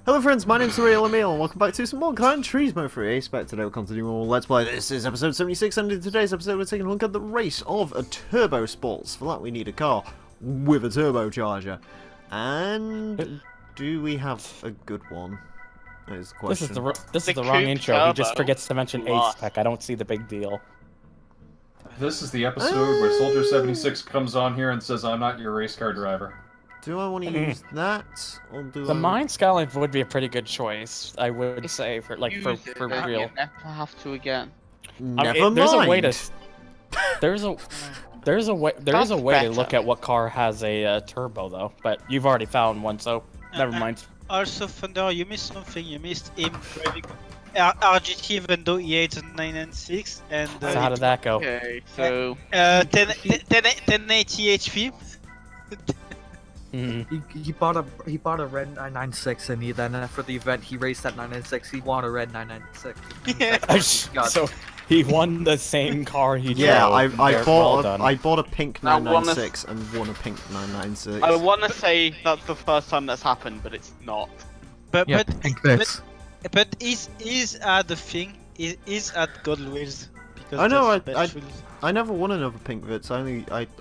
Hello friends, my name's Emile, and welcome back to some more Gran Turismo 3. I expect today we'll continue on Let's Play. This is episode 76, and in today's episode we're taking a look at the race of a turbo sports. For that we need a car with a turbocharger. And do we have a good one? That is the question. This is the wrong intro. He just forgets to mention A-Spec. I don't see the big deal. This is the episode where Soldier 76 comes on here and says, "I'm not your race car driver." Do I want to use that, or do The I... Mine Skyline would be a pretty good choice, I would say, for real. You never have to again. Never mind. There's a way to. There's a way to look at what car has a turbo though, but you've already found one, so never mind. Also, Thunder, you missed something. You missed him driving RGT, even though he hates 996. And So how did that go? Okay, so 1080 HP. He bought a red 996 and then after the event he raced that 996. He won a red 996. So he won the same car he drove. Yeah, I bought a pink Now, 996 and won a pink 996. I want to say that's the first time that's happened, but it's not. But Yeah, pink bits. but is at the thing is at God Wheels because I know, that's I never won another pink Vitz.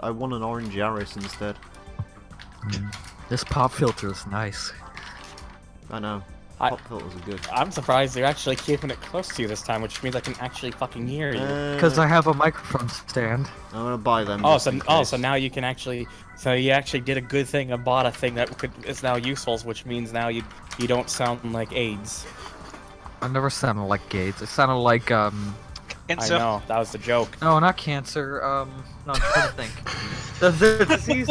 I won an orange Yaris instead. This pop filter is nice. I know. I- Pop filters are good. I'm surprised they're actually keeping it close to you this time, which means I can actually fucking hear you. Because I have a microphone stand. I'm gonna buy them. Oh, just in case. so now you can actually, so you actually did a good thing and bought a thing that is now useful, which means now you don't sound like AIDS. I never sounded like Gates. It sounded like I know, that was the joke. no, not cancer. No, I'm trying to think. The disease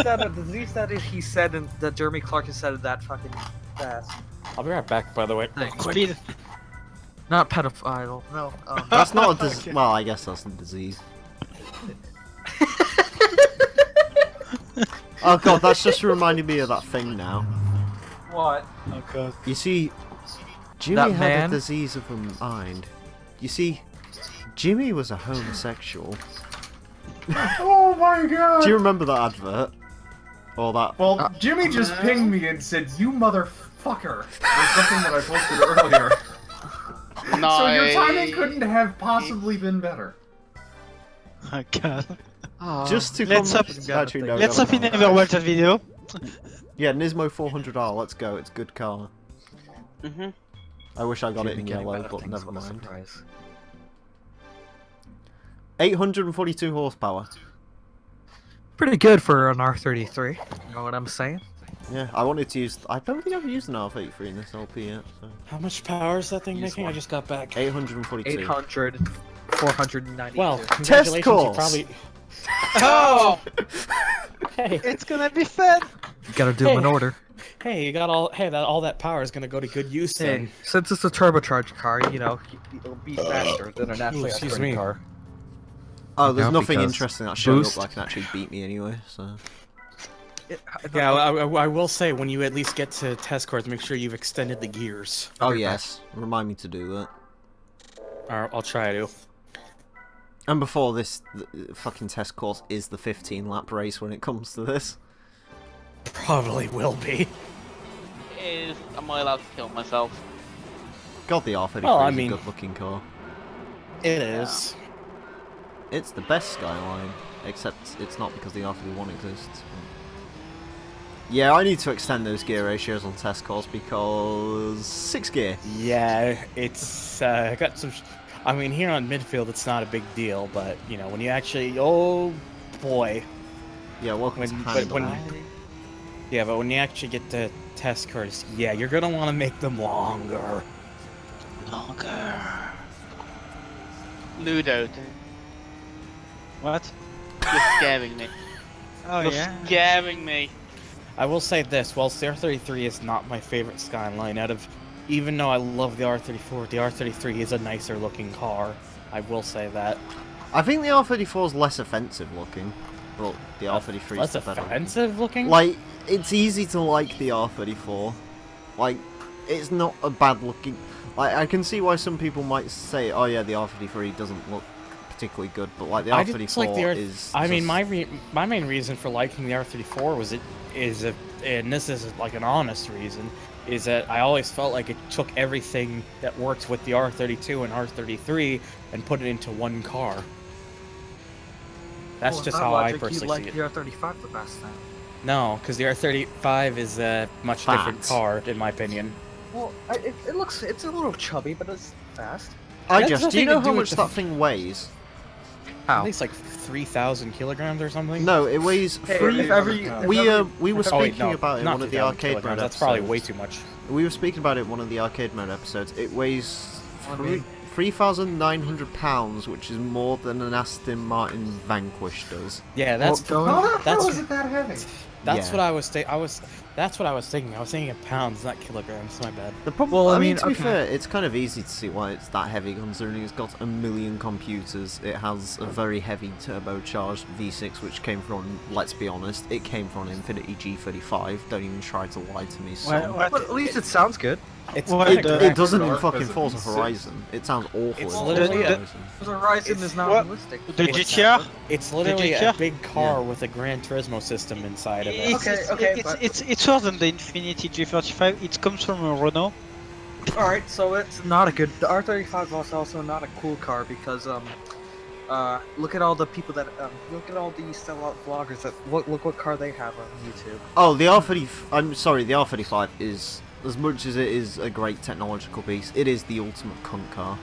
that he said and that Jeremy Clarkson said in that fucking fast. I'll be right back, by the way. Thanks. Speed. Not pedophile. No. That's not a disease. Well, I guess that's a disease. Oh god, that's just reminding me of that thing now. What? Oh god. You see, Jimmy That had man? a disease of the mind. You see, Jimmy was a homosexual. Oh my god! Do you remember that advert? Or that? Well, Jimmy just pinged me and said, "You motherfucker," or something that I posted earlier. So your timing couldn't have possibly been better. Oh god. Just to Let's come... up- Actually, no, Let's no, hope he no. never watched that video. Yeah, Nismo 400R, let's go. It's a good car. Mhm. I wish I got it in Jimmy getting yellow, better but things never was a mind. surprise. 842 horsepower. Pretty good for an R33. You know what I'm saying? Yeah, I wanted to use... I don't think I've used an R33 in this LP yet, so... How much power is that thing Use making? one. I just got back. 842. 800, 492. Well, congratulations, you course. probably... Oh, Hey, it's gonna be fun. You gotta do them in Hey. order. hey, you got all that power is gonna go to good use Hey, then. since it's a turbocharged car, you know, it'll be faster than a naturally excuse aspirated me. car. Oh, there's Yeah, nothing because interesting that showed boost. up that can actually beat me anyway, so... Yeah, I will say, when you at least get to test course, make sure you've extended the gears. Oh Okay, yes, remind me to do that. Or I'll try to. And before this, the fucking test course is the 15 lap race when it comes to this. Probably will be. Am I allowed to kill myself? God, the R33 Well, I is mean- a good looking car. It is. It's the best Skyline, except it's not because the R31 exists. Yeah, I need to extend those gear ratios on test course because 6 gear. Yeah, it's got some. I mean, here on midfield, it's not a big deal, but you know, when you actually, oh boy, Yeah, welcome to but when, handling. yeah, but when you actually get to test course, yeah, you're gonna want to make them longer. Longer. Ludo, What? you're scaring me. Oh You're yeah. scaring me. I will say this: whilst the R33 is not my favorite Skyline, even though I love the R34, the R33 is a nicer looking car. I will say that. I think the R34 is less offensive looking, but the R33 is Less the better. offensive looking. Like, it's easy to like the R34. Like, it's not a bad looking... Like, I can see why some people might say, oh yeah, the R33 doesn't look particularly good, but like the I R34 just like the is... I mean, just- my main reason for liking the R34 was it is a and this is like an honest reason, is that I always felt like it took everything that works with the R32 and R33 and put it into one car. That's just how I personally see it. You like the R35 the best then? No, because the R35 is a much different Fast. car, in my opinion. Well, it's a little chubby, but it's fast. I That's just, do you nothing know to how do much with that thing weighs? At least like 3,000 kilograms or something. No, it weighs Hey, three. if every- We were Oh, wait, speaking no, about it in not one of the 2,000 arcade mode kilograms. episodes. That's probably way too much. We were speaking about it in one of the arcade mode episodes. It weighs I mean- 3,900 pounds, which is more than an Aston Martin Vanquish does. Yeah, that's Well, How the hell that's is it that heavy? that's Yeah. what I was that's what I was thinking. I was thinking of pounds, not kilograms. My bad. The problem, Well, I I mean, mean, to be okay. fair, it's kind of easy to see why it's that heavy, considering it's got a million computers. It has a very heavy turbocharged V6, which came from, let's be honest, it came from Infinity G35. Don't even try to lie to me, son. What- But at least it sounds good. It's What It, the- it doesn't in Dark fucking as a Forza V6. Horizon. It sounds awful. It's in literally Forza a- Horizon. The Horizon is not what- realistic. The GTR? It's literally GTR? a big car with a Gran Turismo system inside of it. It's worse than the Infinity G35. It comes from a Renault. Alright, so it's not a good. The R35 is also not a cool car because look at all the people that look at all the sellout vloggers that look what car they have on YouTube. Oh, the R30. I'm sorry, the R35 is, as much as it is a great technological piece, it is the ultimate cunt car.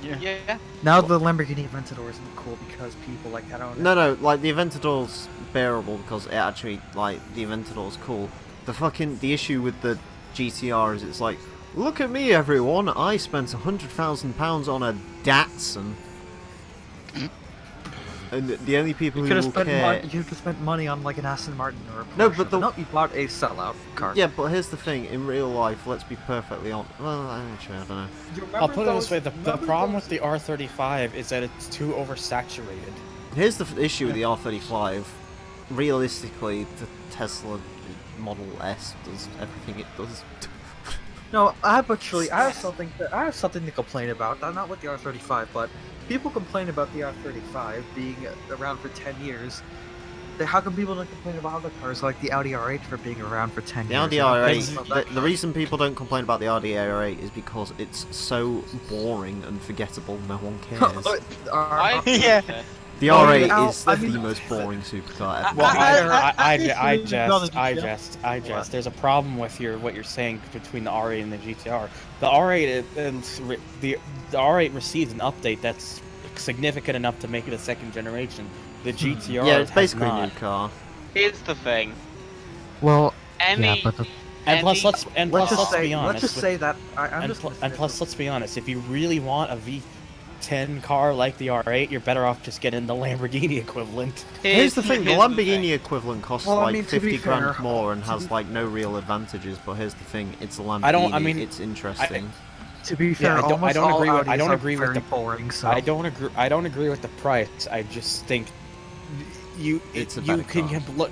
Yeah. Now the Lamborghini Aventador isn't cool because people like that own it. No, like the Aventador's bearable because it actually, like, the Aventador's cool. The issue with the GTR is it's like, look at me, everyone! I spent £100,000 on a Datsun. And the only people You who could have will spent care. money. You could have spent money on like an Aston Martin or a Porsche. No, but no, you bought a sellout car. Yeah, but here's the thing. In real life, let's be perfectly honest. Well, actually, I don't know. You remember I'll put it this those- way: the remember problem those- with the R35 is that it's too oversaturated. Here's the issue with the R35. Realistically, the Tesla Model S does everything it does. No, I have something to complain about. Not with the R35, but people complain about the R35 being around for 10 years. How come people don't complain about other cars like the Audi R8 for being around for 10 The years? Audi They don't R8, complain about that the reason people don't complain about the Audi R8 is because it's so boring and forgettable, no one cares. car. Yeah. The Well, R8 now, is I the mean- most boring supercar ever. Well, I I jest. There's a problem with what you're saying between the R8 and the GTR. The R8, the R8 receives an update that's significant enough to make it a second generation. The GTR, Yeah, it's has basically a not. new car. Here's the thing. Well, Any. And plus, let's let's be honest. Let's just say that I'm just. And plus, let's be honest. If you really want a V10 car like the R8, you're better off just getting the Lamborghini equivalent. Here's the thing, the here's Lamborghini equivalent costs Well, I like mean, to 50 be grand fair- more and has like no real advantages, but here's the thing, it's a Lamborghini, I mean, it's interesting. To be Yeah, fair, I don't almost agree all with- I Audis don't are agree with very the- boring. So I don't agree. I don't agree with the price. I just think It's a you better can car. look,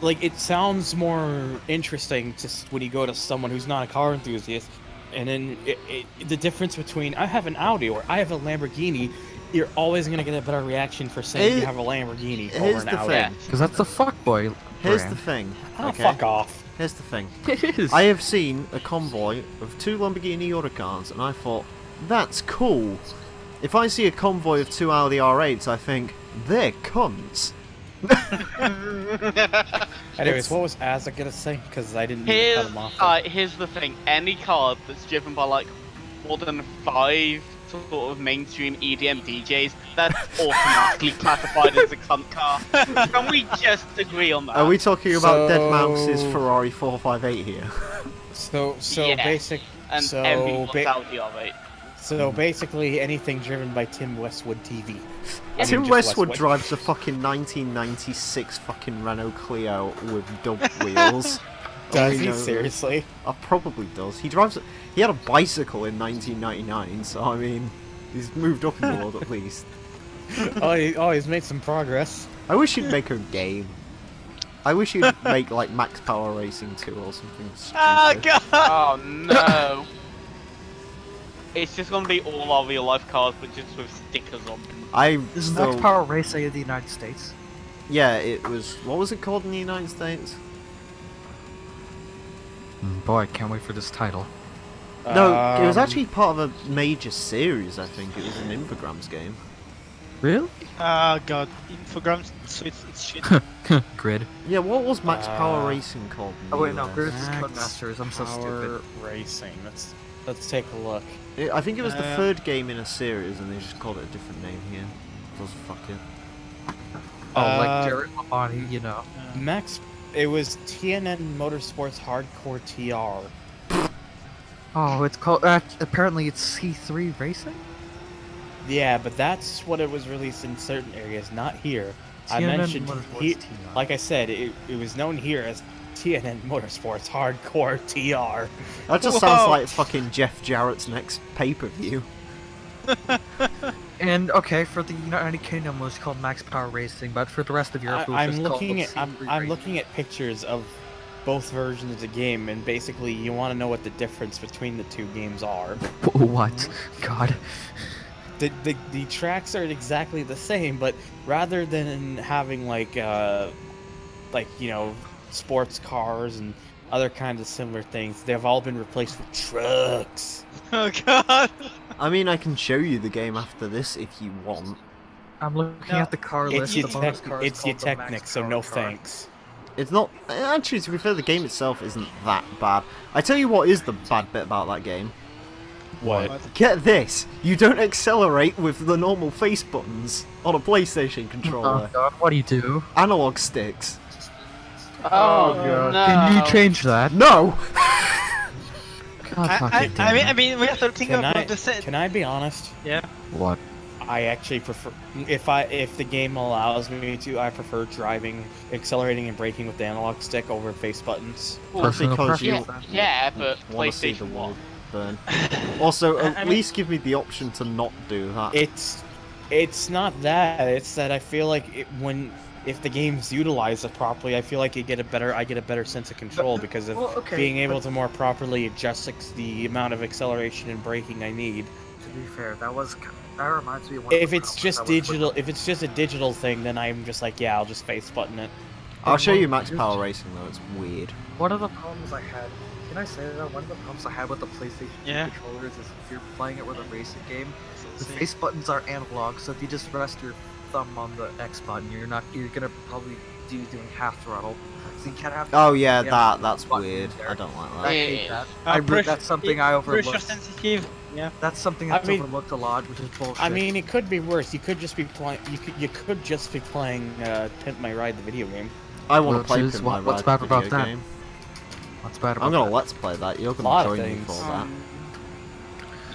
like it sounds more interesting when you go to someone who's not a car enthusiast, and then the difference between I have an Audi or I have a Lamborghini, you're always gonna get a better reaction for saying you have a Lamborghini over Here's an the Audi. thing. because that's the fuckboy. Here's the thing. Oh, Okay? fuck off. Here's the thing. It is. I have seen a convoy of 2 Lamborghini Huracans, and I thought, that's cool. If I see a convoy of 2 Audi R8s, I think, they're cunts. Anyways, what was Azza gonna say? Because I didn't mean to cut him off. Here's the thing. Any car that's driven by like more than 5 sort of mainstream EDM DJs, that's automatically classified as a cunt car. Can we just agree on that? Are we talking about Dead Mouse's So- Ferrari 458 here? So Yeah. basic. And so everyone's ba- Audi R8. So basically, anything driven by Tim Westwood TV. I mean, Tim just Westwood drives a fucking 1996 fucking Renault Clio with dub wheels. Does I he know. seriously? Probably does. He had a bicycle in 1999, so I mean, he's moved up in the world at least. He's made some progress. I wish he'd make a game. I wish he'd make like Max Power Racing 2 or something stupid. Oh god! Oh no! It's just gonna be all our real life cars, but just with stickers on them. I This is still, Max Power Racing in the United States. Yeah, it was. What was it called in the United States? Boy, I can't wait for this title. No, it was actually part of a major series. I think it was an Infogrames game. Really? Ah, god, Infogrames, so it's shit. Grid. Yeah, what was Max Power Racing called? in Oh the wait, no, US? Grid is Codemasters. I'm so Power stupid. Racing. Let's take a look. I think it was the third game in a series, and they just called it a different name here. Because fuck it. Oh, Uh, like Jared Labonte, you know. Max. It was TNN Motorsports Hardcore TR. Oh, it's called. Apparently, it's C3 Racing. Yeah, but that's what it was released in certain areas, not here. I TNN mentioned, Motorsports TR. like I said, it was known here as TNN Motorsports Hardcore TR. That just sounds like fucking Jeff Jarrett's next pay-per-view. And okay, for the United Kingdom, it was called Max Power Racing, but for the rest of Europe, it was I'm just looking called at C3 I'm Racing. looking at pictures of both versions of the game, and basically you want to know what the difference between the two games are. What? God. The tracks are exactly the same, but rather than having like you know, sports cars and other kinds of similar things, they've all been replaced with trucks. Oh god! I mean, I can show you the game after this if you want. I'm looking No, at the car It's list. your, The bonus car is it's your called the Max Technic, so Power no car. thanks. It's not... Actually, to be fair, the game itself isn't that bad. I tell you what is the bad bit about that game. What? Get this! You don't accelerate with the normal face buttons on a PlayStation controller. Oh God, what do you do? Analog sticks. Oh, God. no. Can you change that? No! God I fucking damn it. mean, we have to think about the set. Can I be honest? Yeah. What? I actually prefer if the game allows me to, I prefer driving, accelerating, and braking with the analog stick over face buttons. Well, Personal because you preference. yeah, but want to see the PlayStation world 1. burn. Also, I at mean- least give me the option to not do that. It's not that. It's that I feel like if the game's utilized properly, I feel like I get a better sense of control because of Well, okay, being able but- to more properly adjust the amount of acceleration and braking I need. To be fair, that reminds me of one If of the it's problems just I was with- digital, if it's just a digital thing, then I'm just like, yeah, I'll just face button it. I'll show you Max Power Racing though, it's weird. One of the problems I had, can I say that? One of the problems I had with the PlayStation Yeah. controllers is if you're playing it with a racing game, the See. face buttons are analog, so if you just rest your thumb on the X button, you're gonna probably be doing half throttle. So you can't have. Oh yeah, Yeah, that's button weird. there. I don't like I that. hate that. Pressure- That's something I Pressure overlooked. sensitive. Yeah. That's something I that's mean- overlooked a lot, which is bullshit. I mean, it could be worse. You could just be playing. You could just be playing Pimp My Ride, the video game. I want to Which play is Pimp what- My what's Ride bad about video that? game. what's bad about I'm gonna that? let's play that. You're Lot gonna of join me things. for that.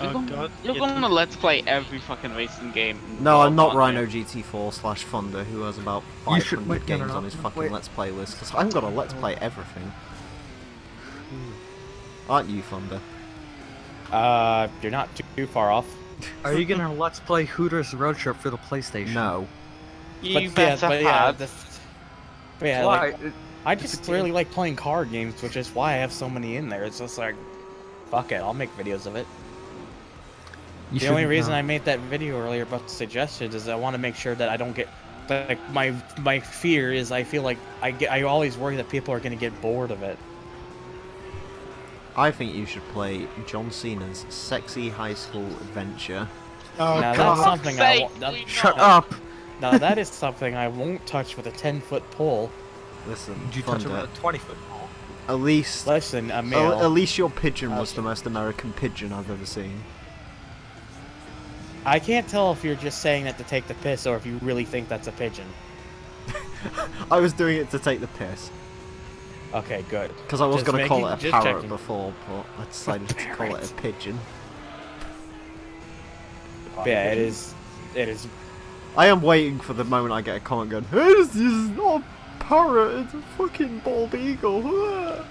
Oh god. You're gonna let's play every fucking racing game. No, I'm not aren't Rhino you? GT4/Thunder, who has about You should- 500 wait, no, no, games no, on his no, fucking wait. Let's Play list, because I'm gonna Let's Play everything. Aren't you, Thunder? You're not too far off. Are you gonna let's play Hooters Road Trip for the PlayStation? No. You But better but yeah, have. but yeah, Why? like, I just really like playing card games, which is why I have so many in there. It's just like, fuck it, I'll make videos of it. The only reason I made that video earlier about the suggestions is I want to make sure that I don't get, like, my fear is I feel like I always worry that people are gonna get bored of it. I think you should play John Cena's Sexy High School Adventure. Oh Now God! that's something I sake, won't. we Shut know. up! Now that is something I won't touch with a 10-foot pole. Listen, Did you touch it Thunder, with a 20-foot pole? at least Listen, Emile. at least your pigeon was the most American pigeon I've ever seen. I can't tell if you're just saying that to take the piss or if you really think that's a pigeon. I was doing it to take the piss. Okay, good. Because I was Just going to call making- it a just parrot checking. before, but I decided to call it a Parrot. pigeon. Yeah, it is. It is. I am waiting for the moment I get a comment going, hey, this is not a parrot, it's a fucking bald eagle. Ah."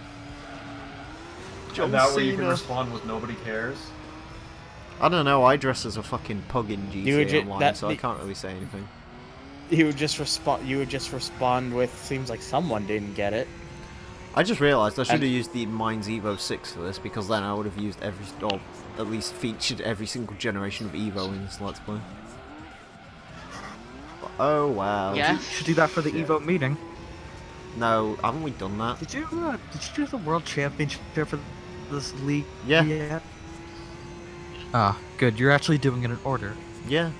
John And that way you can Cena. respond with nobody cares. I don't know, I dress as a fucking pug in You would GTA ju- Online, that- so I can't really say anything. You would just respond. You would just respond with. Seems like someone didn't get it. I just realised I should have And- used the Mines Evo 6 for this, because then I would have used every, or at least featured every single generation of Evo in this Let's Play. Oh wow. Yeah. You should do that for the Shit. Evo meeting. No, haven't we done that? Did you do the World Championship for this league? Yeah. yet? Ah, good. You're actually doing it in order, Yeah.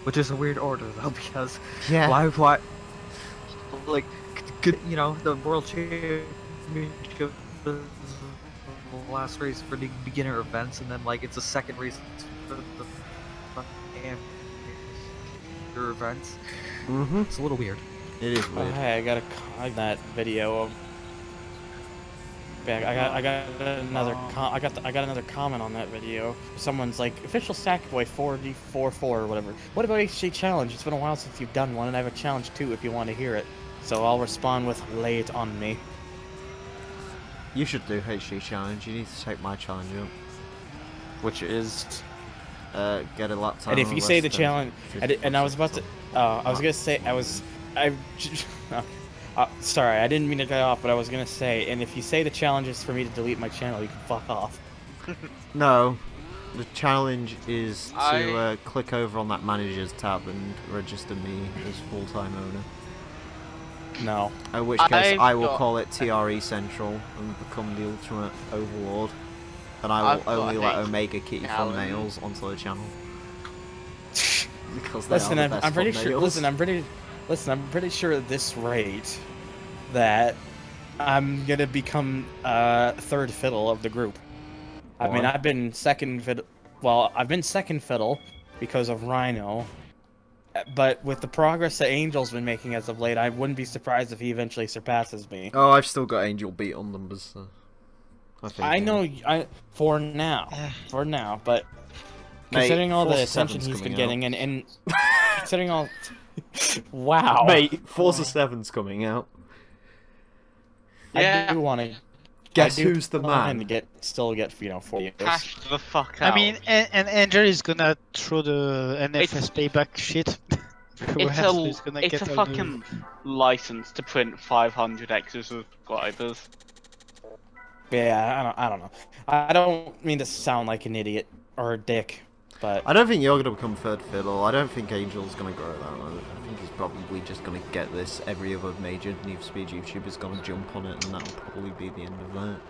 which is a weird order though, because Yeah. why, like, good, you know, the World Championship is the last race for the beginner events, and then like it's the second race for the amateur events. Mm-hmm. It's a little weird. It is Oh, weird. hey, I got that video. I got another comment on that video. Someone's like, official Sackboy 4D44 or whatever. What about HC Challenge? It's been a while since you've done one, and I have a challenge too if you want to hear it. So I'll respond with, lay it on me. You should do HG challenge. You need to take my challenge up. Which is, Get a laptop. and if you say the less than challenge, 50 and I was about to, I was gonna say, sorry, I didn't mean to cut off, but I was gonna say, and if you say the challenge is for me to delete my channel, you can fuck off. No, the challenge is to I- click over on that managers tab and register me as full-time owner. No. In which case, I've I will got- call it TRE Central and become the ultimate overlord. And I I've will got only a let Omega Kitty challenge. thumbnails onto the channel. Because they Listen, are the best I'm pretty sure. thumbnails. Listen, I'm pretty sure at this rate that I'm gonna become third fiddle of the group. I mean, Why? I've been second fiddle. Well, I've been second fiddle because of Rhino. But with the progress that Angel's been making as of late, I wouldn't be surprised if he eventually surpasses me. Oh, I've still got Angel beat on numbers. So I know, for now, but considering all the Forza attention 7's he's been coming getting, and considering all, wow, Mate, Forza 7's coming out. Yeah. I do want to. Guess who's the And man? still get 4 years. Cash the fuck out. I mean, and Angel is gonna throw the NFS payback shit. it's a all fucking license to print 500 extra subscribers. Yeah, I don't know. I don't mean to sound like an idiot or a dick, but I don't think you're going to become third fiddle. I don't think Angel's going to grow that one. I think he's probably just going to get this. Every other major Need for Speed YouTuber's going to jump on it, and that'll probably be the end of that.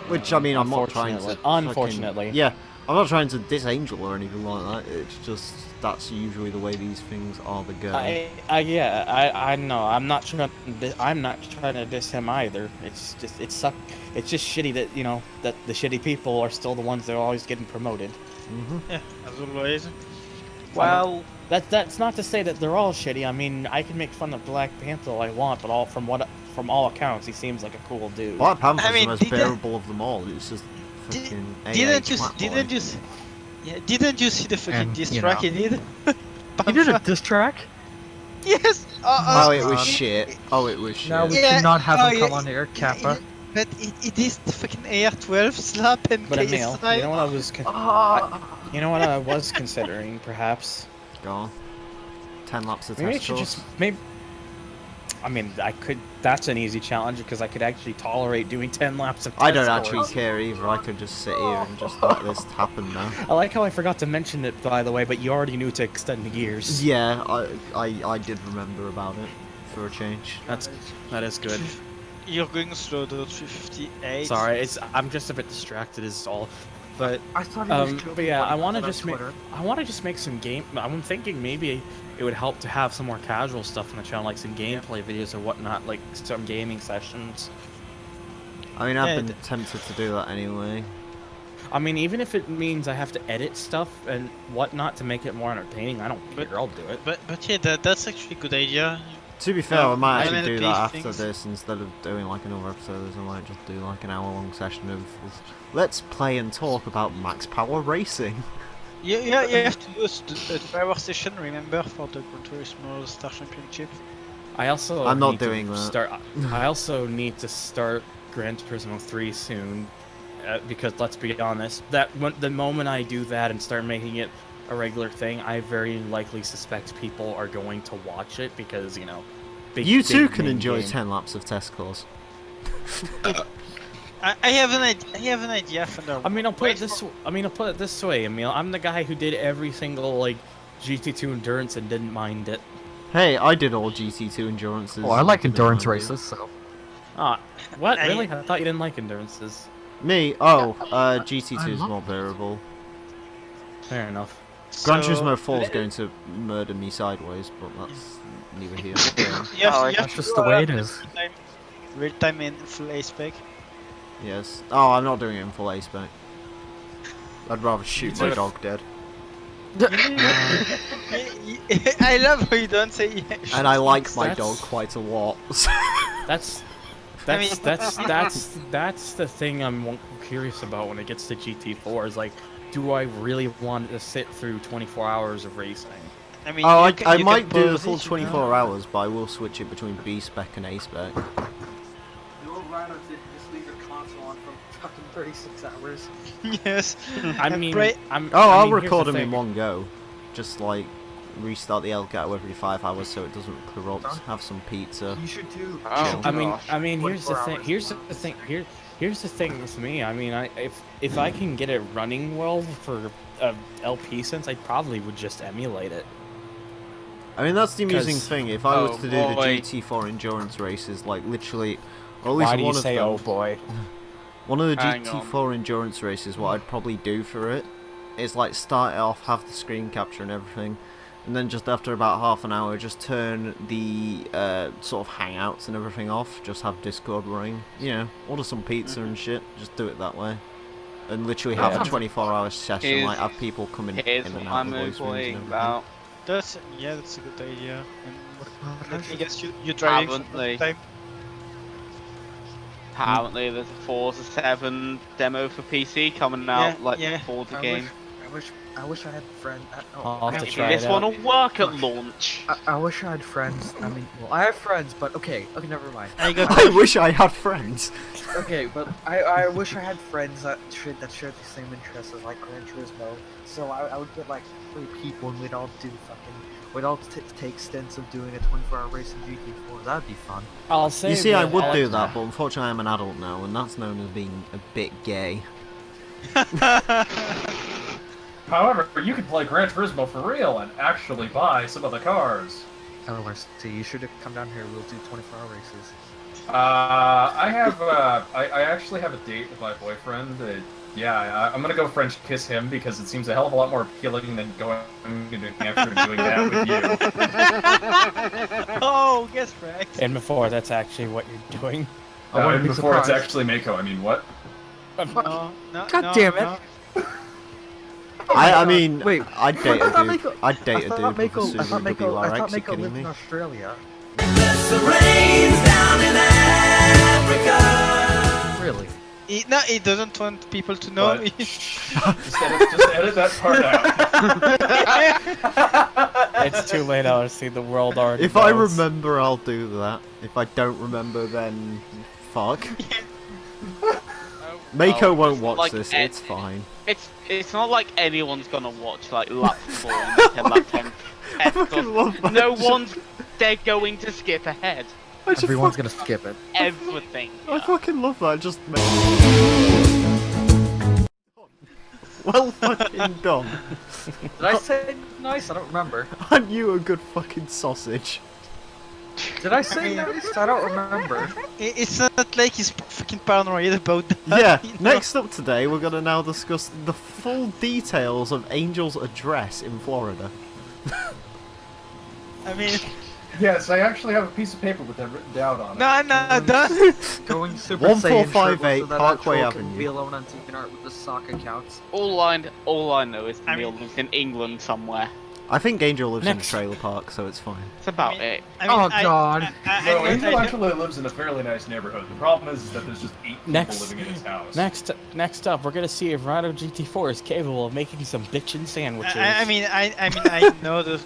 Which, I mean, I'm not trying to... Unfortunately. fucking- yeah, I'm not trying to diss Angel or anything like that. It's just, that's usually the way these things are the go. I know. I'm not trying to diss him either. It's just It's just shitty that that the shitty people are still the ones that are always getting promoted. Mm-hmm. Yeah, as always. Well, That's not to say that they're all shitty. I mean, I can make fun of Black Panther all I want, but from all accounts, he seems like a cool dude. Black Panther's I mean, the most bearable of them all. It's just fucking didn't you see the fucking And, diss you track know. he did? You did a diss track? Yes. Oh, it was shit. Oh, it was shit. Now we Yeah, cannot have oh, him yeah, come on here, Kappa. But it is the fucking AR12 slap and But case Emile, slide. you know what I was considering, perhaps. Go on. 10 laps of Maybe I test should course. just I mean, I could. That's an easy challenge because I could actually tolerate doing 10 laps of. I don't test actually course. care either. I could just sit here and just let this happen now. I like how I forgot to mention it, by the way, but you already knew to extend the gears. Yeah, I did remember about it for a change. That is good. You're going slow though, 358. Sorry, I'm just a bit distracted, is all. But I thought he was but yeah, I want to on just make Twitter. some game. I'm thinking maybe it would help to have some more casual stuff on the channel, like some gameplay videos or whatnot, like some gaming sessions. I mean, I've Yeah, been tempted to do that anyway. I mean, even if it means I have to edit stuff and whatnot to make it more entertaining, I don't care. I'll do it. But yeah, that's actually a good idea. To be fair, Yeah, I might I actually mean, do these that after things- this instead of doing like another episode. I might just do like an hour-long session of let's play and talk about max power racing. Yeah, you have to do a 2-hour session, remember, for the Gran Turismo Star Championship. I also I'm not need to doing that. I also need to start Gran Turismo 3 soon, because let's be honest, the moment I do that and start making it a regular thing, I very likely suspect people are going to watch it because You too can main enjoy game. 10 laps of test course. I have an idea for the. I mean, I'll put it this way, Emile. I'm the guy who did every single GT2 Endurance and didn't mind it. Hey, I did all GT2 endurances. Oh, I like Didn't endurance mind it. races, so. Ah, what? I- Really? I thought you didn't like endurances. Me? Oh, GT2 is love more bearable. Fair enough. Gran So, Turismo 4 is going to murder me sideways, but that's neither here nor there. Yes, Oh, yes, That's just the way it is. Real time in full A spec. Yes. Oh, I'm not doing it in full A spec. I'd rather shoot my dog dead. I love how you don't say yes. And I like my That's- dog quite a lot. That's I mean- that's the thing I'm curious about when it gets to GT4 is like, do I really want to sit through 24 hours of racing? I mean, Oh, you can- I you might can do the pause full it, you 24 know. hours, but I will switch it between B spec and A spec. You would rather just leave your console on for fucking 36 hours. Yes. I And mean, pray- I'm. Oh, I I'll mean, here's record the them in thing. one go. Just like restart the Elgato every 5 hours so it doesn't corrupt. Have some pizza. You should do. Oh, I mean, gosh. here's the 24 thing. hours Here's a the thing. Here's the thing with me. I mean, if I can get it running well for a LP sense, I probably would just emulate it. I mean, that's the amusing 'Cause- thing. If I was Oh, to do the boy. GT4 endurance races, like literally, or at least Why do you one of say, them, "Oh boy"? one of the Hang GT4 endurance races, what I'd probably do for it is like start it off, have the screen capture and everything, and then just after about half an hour, just turn the sort of hangouts and everything off. Just have Discord running, you know, order some pizza and shit. Just do it that way, and literally have Yeah. a 24-hour session. Here's- Like have people coming in Here's and what out I'm of voice rooms and playing everything. about. That's a good idea. And I guess you driving Haven't for they? the time. Apparently, there's a Forza 7 demo for PC coming out, Yeah, like yeah. before the I game. I wish I had friends. I'll have to Maybe try this it one out. will work at launch. I wish I had friends. I mean, well, I have friends, but okay, never mind. I got I wish I had friends. Okay, but I wish I had friends that shared the same interests as like Gran Turismo. So I would get like 3 people and we'd all take stints of doing a 24-hour race in GT4. That'd be fun. I'll say. You see, I that would I'll- do that, but unfortunately I'm an adult now, and that's known as being a bit gay. However, you can play Gran Turismo for real and actually buy some of the cars. LRC, you should come down here. We'll do 24-hour races. I actually have a date with my boyfriend. I'm gonna go French kiss him because it seems a hell of a lot more appealing than going to New Hampshire and doing that with you. Oh, guess right. And before that's actually what you're doing. I wouldn't And be before it's surprised. actually Mako, I mean, what? No, God no, damn it. no. I mean, Wait, I'd date I a thought dude. Mako- I'd date a dude with a I Subaru thought Mako WRX. Are you lived kidding in me? Australia. Really? No, he doesn't want people to know. But- just edit that part out. It's too late. I'll see the world already. If I knows. remember, I'll do that. If I don't remember, then fuck. Mako won't watch like, this. It's fine. It's not like anyone's gonna watch like lap 4 and 10 lap 10. I fucking love that. No one's. They're going to skip ahead. I just Everyone's fuck- gonna skip it. Everything. I fucking love that. Just. Well fucking done. Did I say nice? I don't remember. Aren't you a good fucking sausage? Did I say nice? I don't remember. It's not like he's fucking paranoid about that. Yeah, you know? next up today, we're gonna now discuss the full details of Angel's address in Florida. I mean, Yes, I actually have a piece of paper with that written down on it. no, don't. Going Super 1458 Saiyan triple so that Parkway Troll can Avenue. be alone on DeviantArt with the sock accounts. All I know is I Emile mean- lives in England somewhere. I think Angel lives in a Next. trailer park, so it's fine. That's about I mean- it. I mean, Oh, God. No, Angel I- actually lives in a fairly nice neighborhood. The problem is that there's just 8 people Next. living in his house. Next up, we're gonna see if Rhino GT4 is capable of making some bitchin' sandwiches. I know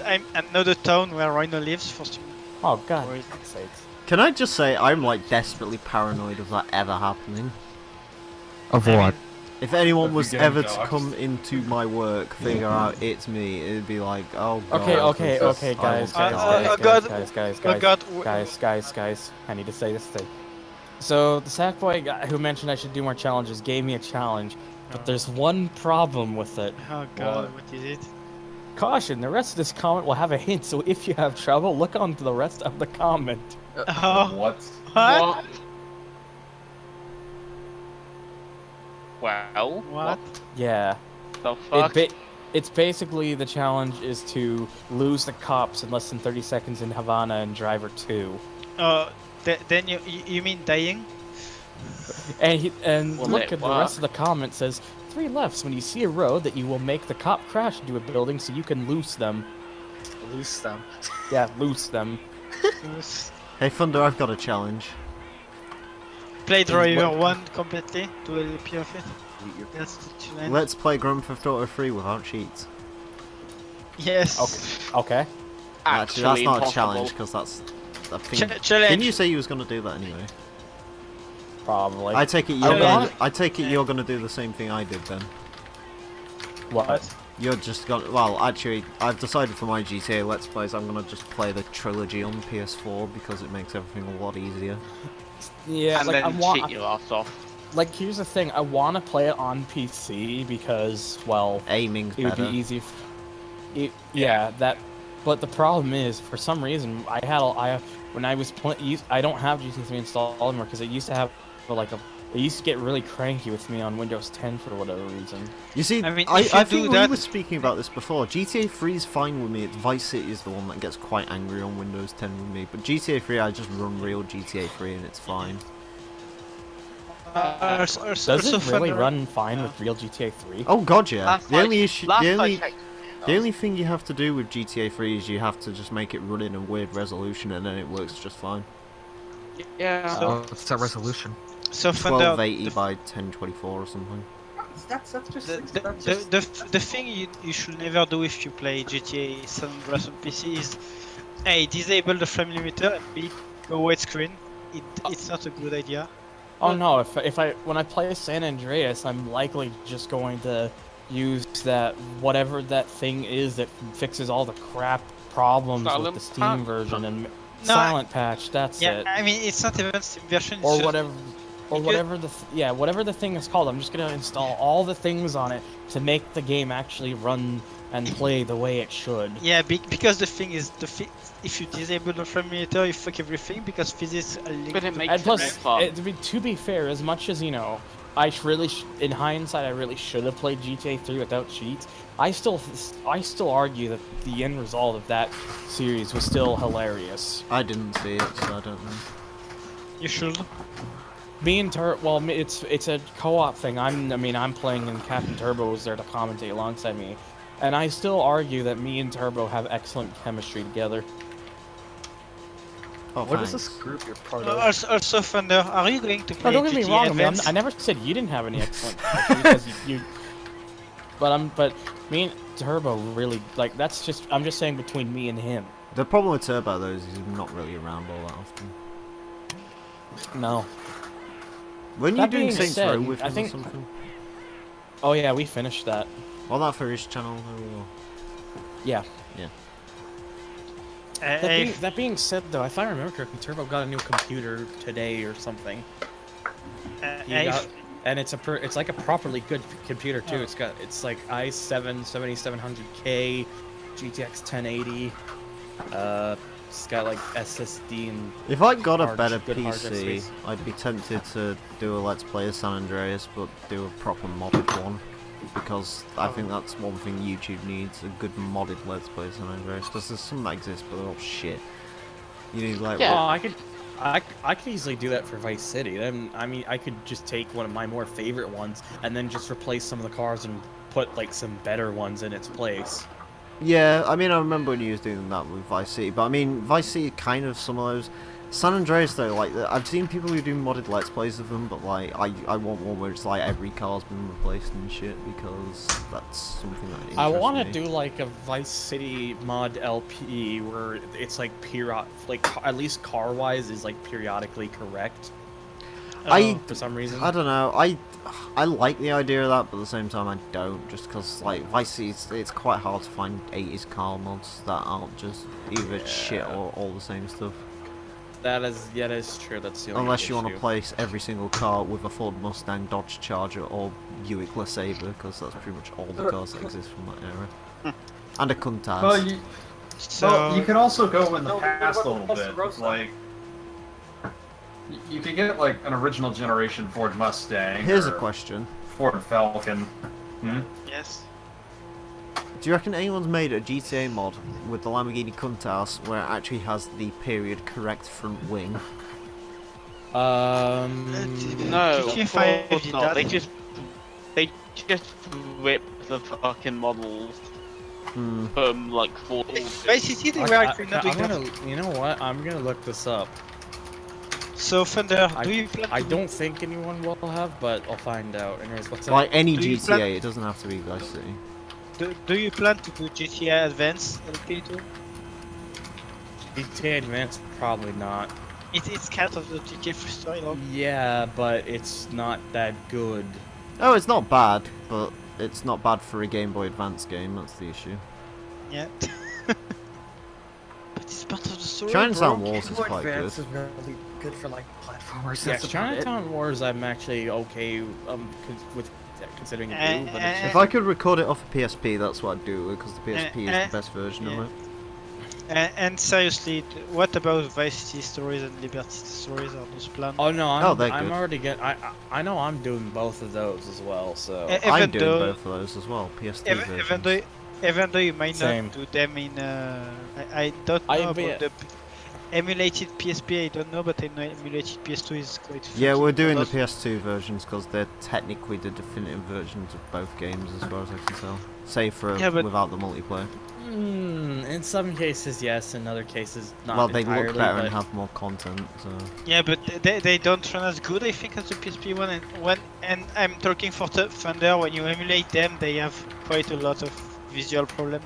I know the town where Rhino lives for some. Oh god, Wait. for fuck's sakes. Can I just say, I'm like desperately paranoid of that ever happening. Of I what? If anyone Of was you getting ever to doxxed? come into my work, figure out it's me, it'd be like, oh god. Okay, this is- guys, I will die. oh, God. guys, God, guys, I need to say this thing. So, the Sackboy guy who mentioned I should do more challenges gave me a challenge, but there's one problem with it. Oh god, what is it? Caution, the rest of this comment will have a hint, so if you have trouble, look on to the rest of the comment. Oh, What? what? Well, What? Yeah. the fuck? It's basically the challenge is to lose the cops in less than 30 seconds in Havana and Driver 2. Then you mean dying? And Will look it at the work? rest of the comment says, 3 lefts when you see a road that you will make the cop crash into a building so you can loose them. Loose them. Yeah, loose them. Hey Thunder, I've got a challenge. Play Driver 1 completely to LP of it. That's the challenge. Let's play Grand Theft Auto 3 without cheats. Yes. Okay. Actually, that's not impossible. a challenge because that's a thing. Challenge. Didn't you say you was gonna do that anyway? Probably. I take it you're gonna do the same thing I did then. What? You're just gonna. Well, actually, I've decided for my GTA Let's Plays, I'm gonna just play the trilogy on PS4 because it makes everything a lot easier. Yeah, And like I then want. cheat your ass off. Like, here's the thing. I want to play it on PC because, well, Aiming's it would better. be easy. Yeah, that. But the problem is, for some reason, when I was playing, I don't have GTA3 installed anymore because it used to have it used to get really cranky with me on Windows 10 for whatever reason. You see, I mean, I if you think do we that- were speaking about this before. GTA 3 is fine with me. It's Vice City is the one that gets quite angry on Windows 10 with me. But GTA 3, I just run real GTA 3 and it's fine. Does it really run fine with real GTA 3? Oh god, yeah. Last The I- only issue, last the I only, checked, the only thing you have to do with GTA 3 is you have to just make it run in a weird resolution, and then it works just fine. Yeah. Oh, what's that resolution? So Thunder, 1280 by 1024 or something. That's just. the thing you should never do if you play GTA San Andreas on PC is A, disable the frame limiter, and B, go widescreen. It's not a good idea. Oh no! When I play San Andreas, I'm likely just going to use that whatever that thing is that fixes all the crap problems with Silent the Steam patch? version and No, Silent Patch. That's Yeah, it. I mean it's not even Steam version. It's Or just- whatever. Or Because- whatever the thing is called. I'm just gonna install all the things on it to make the game actually run and play the way it should. Yeah, because the thing is, if you disable the frame limiter, you fuck everything because physics are linked. But it to- makes And plus, it fun. to be fair, as much as in hindsight, I really should have played GTA 3 without cheats. I still argue that the end result of that series was still hilarious. I didn't see it, so I don't know. You should. Me and it's a co-op thing. I'm playing and Captain Turbo was there to commentate alongside me, and I still argue that me and Turbo have excellent chemistry together. Oh, What is thanks. this group you're part of? Also, Thunder, are you going to play No, don't get me GTA wrong. events? I never said you didn't have any excellent chemistry because you. But me and Turbo really I'm just saying between me and him. The problem with Turbo though is he's not really around all that often. No. When you That doing being Saints said, Row with I him think- or something? Oh yeah, we finished that. Well, that for his channel. Or... Yeah. Yeah. That being said, though, if I remember correctly, Turbo got a new computer today or something. And it's like a properly good computer too. It's like i7 7700K, GTX 1080. It's got like SSD and. If I got a Hard- better good hard disk PC, space. I'd be tempted to do a Let's Play of San Andreas, but do a proper modded one. Because I think that's one thing YouTube needs, a good modded Let's Play of San Andreas. Because there's some that exist, but they're all shit. You need like... Yeah. Oh, I could easily do that for Vice City. Then I could just take one of my more favorite ones and then just replace some of the cars and put like some better ones in its place. Yeah, I mean, I remember when you was doing that with Vice City, but I mean, Vice City kind of some of those. San Andreas though, like, I've seen people who do modded Let's Plays of them, but like, I want one where it's like every car's been replaced and shit, because that's something that interests I want to me. do like a Vice City mod LP where it's like at least car wise is like periodically correct. For some reason. I don't know, I like the idea of that, but at the same time I don't, just because like Vice City, it's quite hard to find 80s car mods that aren't just either shit or all the same stuff. That is true. That's the only Unless you want to issue. place every single car with a Ford Mustang, Dodge Charger, or Buick LeSabre, because that's pretty much all the cars that exist from that era. And a Countach. Well, you can also go in the No, past a what little about bit. Rosa? Like, you could get like an original generation Ford Mustang. Here's a or question. Ford Falcon. Hmm? Yes. Do you reckon anyone's made a GTA mod with the Lamborghini Countach where it actually has the period correct front wing? No, GTA of 5 course did not. that. They just rip the fucking models Hmm. from like Ford. Vice City, they were actually not doing that. You know what? I'm gonna look this up. So Thunder, do you plan I to don't think anyone will have, but I'll find out. Anyways, what's Like up? any Do you GTA, plan- it doesn't have to be Vice City. do you plan to do GTA Advance LK2? GTA Advance, probably not. It's kind of the GTA free story, no? Yeah, but it's not that good. Oh, it's not bad, but it's not bad for a Game Boy Advance game, that's the issue. Yeah. But it's part of the story, Chinatown bro. Wars is Game Boy quite good. Advance is really good for like platformers. Yeah, That's about it. Chinatown Wars, I'm actually okay with considering it do, but it's If just... I could record it off a PSP, that's what I'd do, because the PSP is the best version of it. And seriously, what about Vice City stories and Liberty Stories? Are those planned? Oh no, Oh, they're I'm good. already I know I'm doing both of those as well, so... I'm doing both of those as well, PS2 versions. Even though you might Same. not do them in, I don't know about the emulated PSP. I don't know, but I know emulated PS2 is quite. Yeah, funky. we're doing the Those- PS2 versions because they're technically the definitive versions of both games, as far as I can tell. Save for Yeah, but- without the multiplayer. In some cases, yes. In other cases, not Well, they entirely, look better but... and have more content. So Yeah, but they don't run as good, I think, as the PSP one. And I'm talking for Thunder. When you emulate them, they have quite a lot of visual problem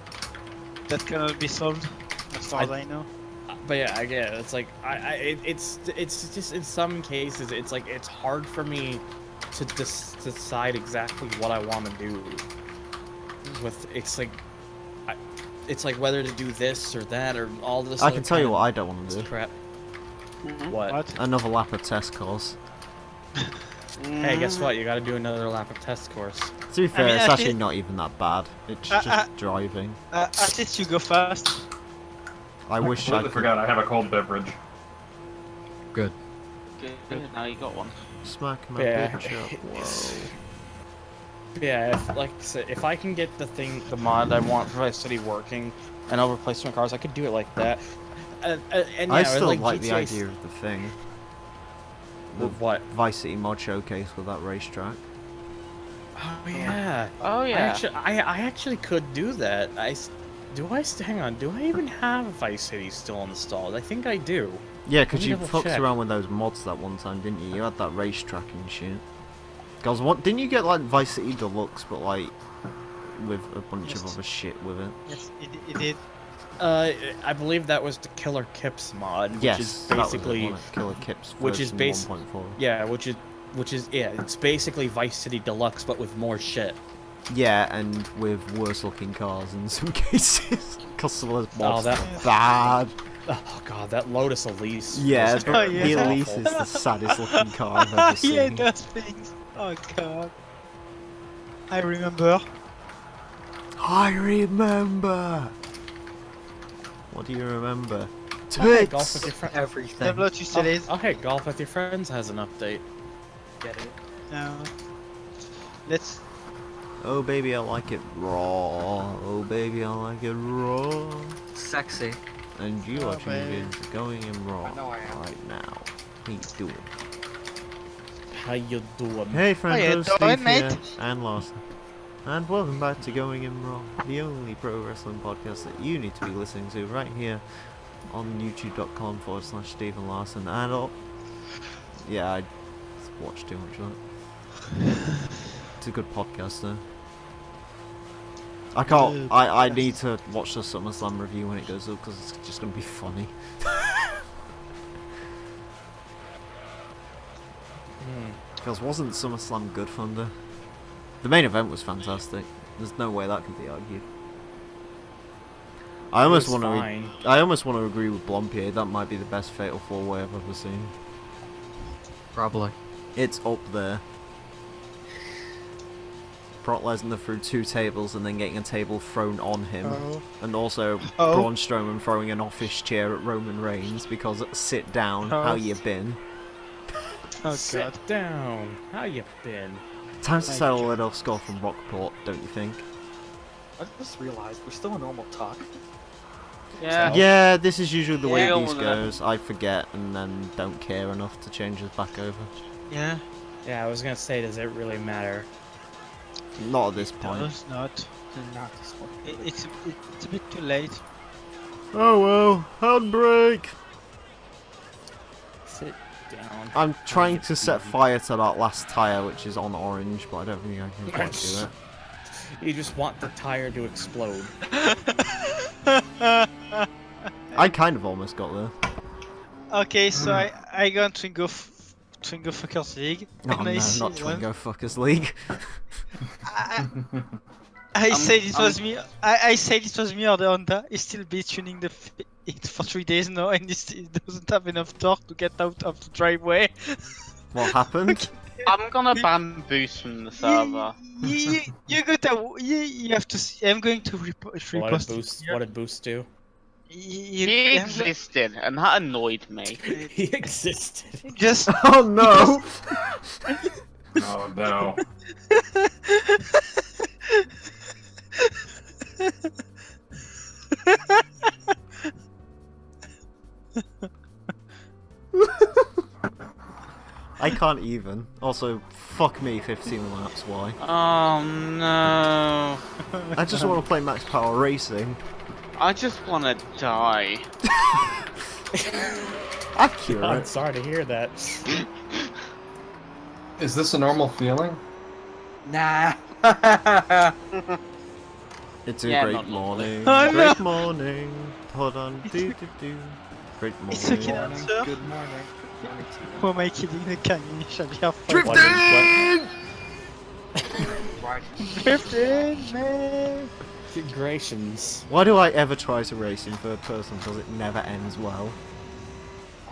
that cannot be solved, as far as I know. But yeah, again, it's like it's just in some cases, it's like it's hard for me to decide exactly what I want to do. It's like whether to do this or that or all this. I other can tell you kind what of I don't want to do. crap. Mhm. What? Another lap of test course. Hey, guess what? You got to do another lap of test course. To be fair, mean, it's I actually think- not even that bad. It's Uh, just driving. At least you go fast. I wish I completely could forgot I have a cold beverage. Good. Good, now you got one. Smack my Yeah. bitch up. Whoa. Yeah, like I said, if I can get the mod I want for Vice City working, and I'll replace my cars, I could do it like that. And yeah, I still like like the GTA idea of the thing. The Of what? Vice City mod showcase with that racetrack. Oh yeah. Oh yeah. I actually could do that. Hang on. Do I even have Vice City still installed? I think I do. Yeah, because me you double fucked check. around with those mods that one time, didn't you? You had that racetrack and shit. Guys, what didn't you get like Vice City Deluxe, but like with a bunch of Yes. other shit with it? Yes, it did. I believe that was the Killer Kips mod, which Yes, is that was it, basically wasn't it? Killer Kips which is version basi- 1.4. yeah, it's basically Vice City Deluxe but with more shit. Yeah, and with worse looking cars in some cases. Because some of those mods that- are bad. Oh god, that Lotus Elise. Yeah, was the Oh, yeah. the awful. Elise is the saddest looking car I've ever seen. Yeah, those things. Oh god. I remember. I remember. What do you remember? Oh, hey, Tits! golf with your friends. Everything. Level 2 cities. Oh, hey, golf with your friends has an update. Get it? No. Let's. Oh baby, I like it raw. Oh baby, I like it raw. Sexy. And you Oh, are tuning baby. in to Going in Raw I know I am. right now. How you doing? How you doing? Hey friends, you I'm Steve doing, here, mate? and Larson. And welcome back to Going in Raw, the only pro wrestling podcast that you need to be listening to right here on youtube.com/Stephen Larson. And yeah, I watched too much of that. It's a good podcast though. I can't. I need to watch the SummerSlam review when it goes up because it's just gonna be funny. Because wasn't SummerSlam good, Thunder? The main event was fantastic. There's no way that can be argued. I almost want to. fine. I almost want to agree with Blompier. That might be the best Fatal 4-Way I've ever seen. Probably. It's up there. Brock Lesnar through 2 tables and then getting a table thrown on him. Oh. And also Braun Strowman throwing an office chair at Roman Reigns because sit down, how you been? Oh Sit god. down. How you been? Time to settle a little score from Rockport, don't you think? I just realized we're still in normal talk. Yeah. Yeah, this is usually the way Yeah, these well, goes. I forget and then don't care enough to change us back over. Yeah. Yeah, I was gonna say, does it really matter? Not at this point. Does not. Not this one. It's a bit too late. Oh well, handbrake! Sit down. I'm trying to set fire to that last tyre, which is on orange, but I don't think I can quite do it. You just want the tire to explode. I kind of almost got there. Okay, so I go on Twingo Fuckers League. Oh and I no, see not Twingo Fuckers League. I said it was me. I said it was me or the Honda. He's still be tuning it for 3 days now, and he doesn't have enough torque to get out of the driveway. What happened? I'm gonna ban Boost from the server. You got to. You have to. See, I'm going to repost. What did Boost do? He existed, and that annoyed me. He existed. Just. Oh no! Oh no. I can't even. Also, fuck me 15 laps, why? Oh no. I just want to play Max Power Racing. I just wanna die. I'm Accurate. sorry to hear that. Is this a normal feeling? Nah. It's a Yeah, great not normal. morning. Oh, Great morning. Hold on. Do. Great morning. It's okay, answer. Good morning. Who am I kidding? The canyon shall be half. Drifting! Right. Drifting, man. Congratulations. Why do I ever try to race in third person? Because it never ends well.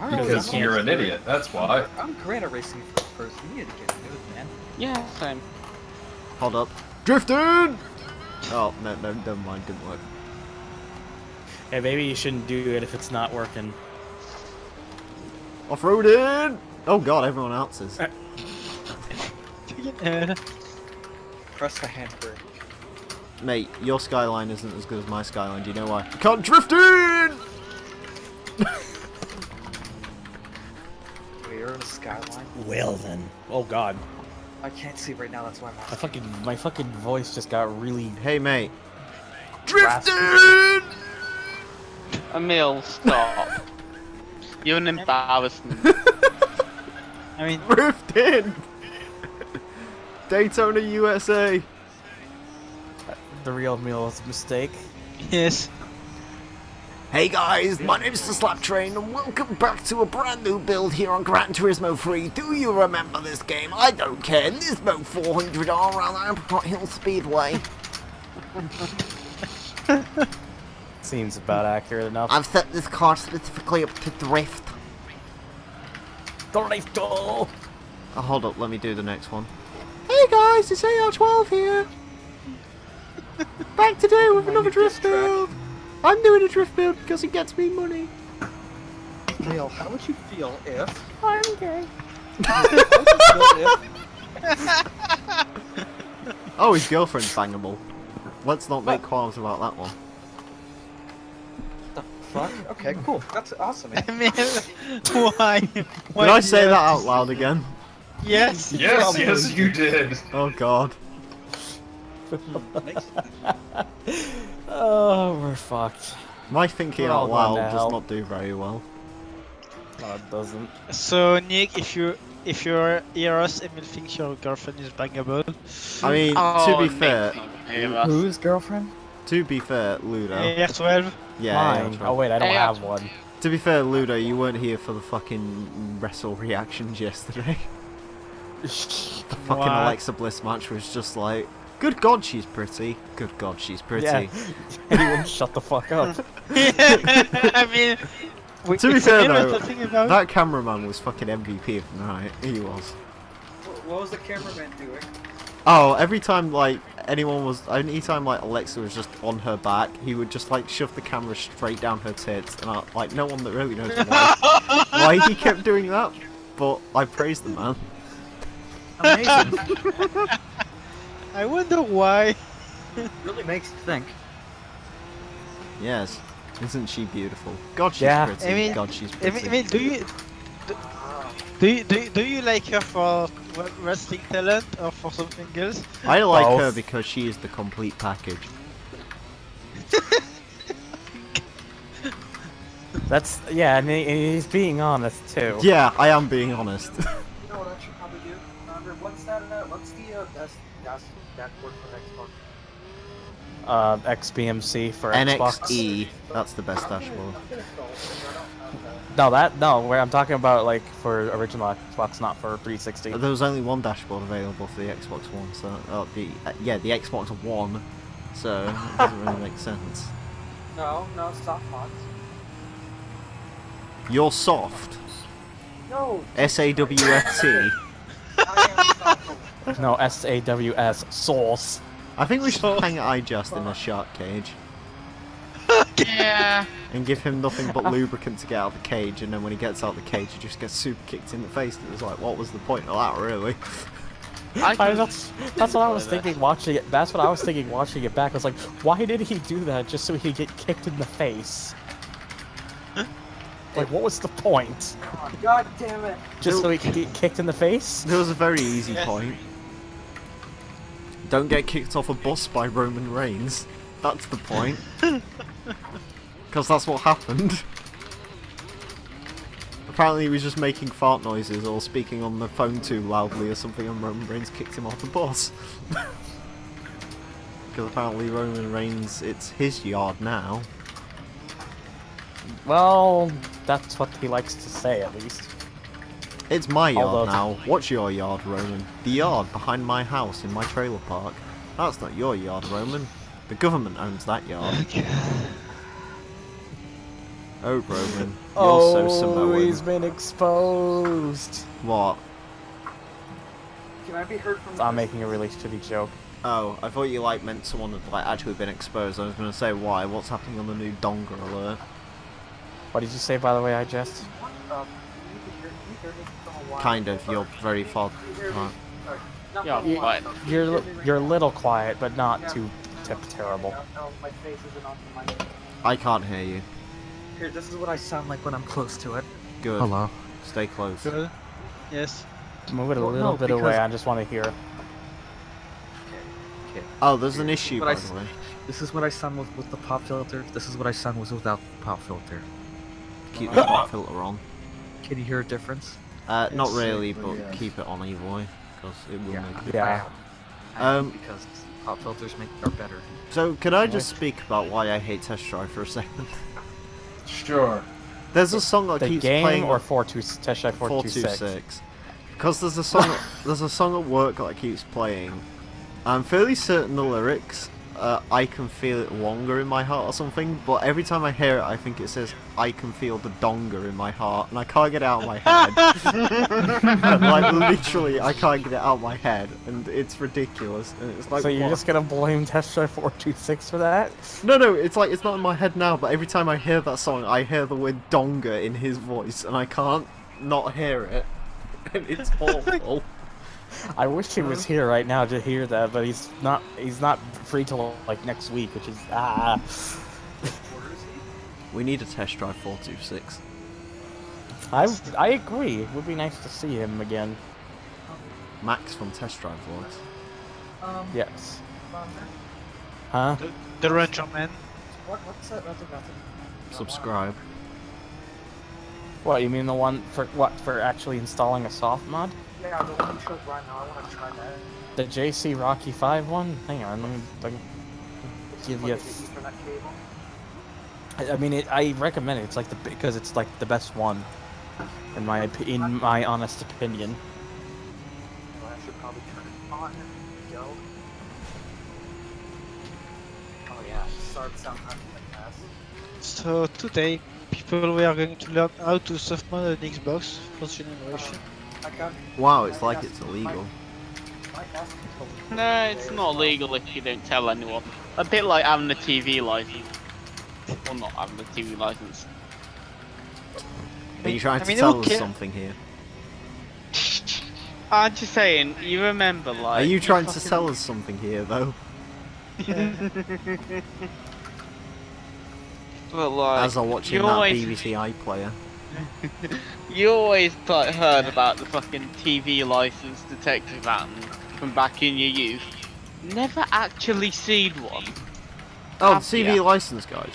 Because you're an idiot, that's why. I'm great at racing first person. You need to get good, man. Yeah, same. Hold up. Drifting! Oh, no, never mind. Didn't work. Hey, maybe you shouldn't do it if it's not working. Off-roading! Oh god, everyone else is. Press the handbrake. Mate, your skyline isn't as good as my skyline. Do you know why? I can't drift in! We're in a skyline. Well then. Oh god. I can't see right now. That's why I'm asking. My fucking voice just got really. Hey, mate. Raspy. Drifting! Emile, stop. You're an embarrassment. I mean, Drifting! Daytona, USA. The real Emil's mistake. yes. Hey guys, my name's the Slap Train and welcome back to a brand new build here on Gran Turismo 3. Do you remember this game? I don't care. Nismo 400R around Apricot Hill Speedway. Seems about accurate enough. I've set this car specifically up to drift. Oh, Hold up, let me do the next one. Hey guys, it's AR12 here. Back today with another drift build. I'm doing a drift build because it gets me money. Neil, how would you feel if... I'm gay. How would you feel Oh, his girlfriend's bangable. Let's not make qualms about that one. if... Fuck? Okay, cool. That's awesome, man. I mean, why? Did I say that out loud again? Yes. Yes, yes, you did. Oh god. Oh, we're fucked. My thinking We're all out loud going to does hell. not do very well. No, it doesn't. So Nick, if you're hear us, Emile thinks your girlfriend is bangable. I mean, Oh, to be Nick, fair, hear us. Whose girlfriend? Ludo. AR12. Yeah, Mine. yeah, Oh wait, I don't Hey, have one. To be fair, Ludo, you weren't here for the fucking wrestle reactions yesterday. The fucking What? Alexa Bliss match was just like, good god, she's pretty. Good god, she's pretty. Yeah. Anyone shut the fuck up. I mean, To be it's fair Emile though, talking about. that cameraman was fucking MVP of the night. He was. What was the cameraman doing? Oh, every time like anytime like Alexa was just on her back, he would just like shove the camera straight down her tits, and like no one that really knows why he kept doing that, but I praise the man. Amazing. I wonder why. Really makes you think. Yes, isn't she beautiful? God, she's Yeah. pretty. I mean, God, she's pretty. Emile, do you like her for wrestling talent or for something else? I like her Both. because she is the complete package. That's yeah, and he's being honest too. Yeah, I am being honest. You know what I should probably do? What's that? What's the dashboard for Xbox? XBMC for Xbox. NXE, that's the best dashboard. No, where I'm talking about like for original Xbox, not for 360. There was only one dashboard available for the Xbox One, so the Xbox One, so it doesn't really make sense. No, soft mods. You're soft. No. SAWFT. No, SAWS source. I think we should hang iJust in a shark cage Yeah. and give him nothing but lubricant to get out of the cage, and then when he gets out of the cage, he just gets super kicked in the face. It was like, what was the point of that, really? That's what I was thinking watching it. That's what I was thinking watching it back. I was like, why did he do that just so he could get kicked in the face? Like, what was the point? Oh, God damn it. Just so he could get kicked in the face? There was a very easy point. Don't get kicked off a bus by Roman Reigns. That's the point. Because that's what happened. Apparently he was just making fart noises or speaking on the phone too loudly or something, and Roman Reigns kicked him off the bus. Because apparently Roman Reigns, it's his yard now. Well, that's what he likes to say, at least. It's my yard Although- now. What's your yard, Roman? The yard behind my house in my trailer park. That's not your yard, Roman. The government owns that yard. Oh, Roman, you're so Samoan. He's been exposed. What? Can I be heard from I'm making a really shitty joke. Oh, I thought you like meant someone had like actually been exposed. I was gonna say why. What's happening on the new Donga alert? What did you say, by the way, I just? Kind of. You're very far. Yeah, fine. You're a little quiet, but not too terrible. No, my face isn't on the mic. I can't hear you. Here, this is what I sound like when I'm close to it. Good. Hello. Stay close. Good. Yes. Move it a Well, little no, bit away. because- I just want to hear. Okay. Oh, there's an issue, But by I the way. This is what I sound with the pop filter. This is what I sound without the pop filter. Keep the pop filter on. Can you hear a difference? Not really, but keep it on either way, because it will make it. Yeah. Because pop filters are better. So, could I just speak about why I hate Test Drive for a second? Sure. There's a song that The keeps game playing. or 426 Test Drive 426. 426. Because there's a song. There's a song at work that keeps playing. I'm fairly certain the lyrics. I can feel it longer in my heart or something, but every time I hear it, I think it says I can feel the donger in my heart, and I can't get it out of my head. Like literally, I can't get it out of my head, and it's ridiculous. And it's like, So you're what? just gonna blame Test Drive 426 for that? No, it's like it's not in my head now, but every time I hear that song, I hear the word donger in his voice, and I can't not hear it. And it's awful. I wish he was here right now to hear that, but he's not. He's not free till like next week, which is We need a Test Drive 426. I agree. It would be nice to see him again. Max from Test Drive Vlogs. Yes. Huh? The Ranger Man. What's that? Nothing. Subscribe. What, you mean the one for what? For actually installing a soft mod? Yeah, the one you showed right now. I want to try that. The JC Rocky 5 one? Hang on, let me give you. Like the Ethernet cable. I mean, I recommend it. It's like because it's like the best one, in my honest opinion. Well, I should probably turn it on. Go. Oh yeah, start sometimes like that. So today, people we are going to learn how to soft mod an Xbox first generation. I got. Wow, it's like it's illegal. No, it's not legal if you don't tell anyone. A bit like having a TV license. Or not having a TV license. Are you trying I to mean, tell who us ca- something here? I'm just saying, you remember like... Are you trying to fucking- tell us something here, though? But like... As I'm watching you that always- BBC iPlayer. You always like, heard about the fucking TV license detective van from back in your youth. Never actually seen one. Oh, the Have TV ya? license guide.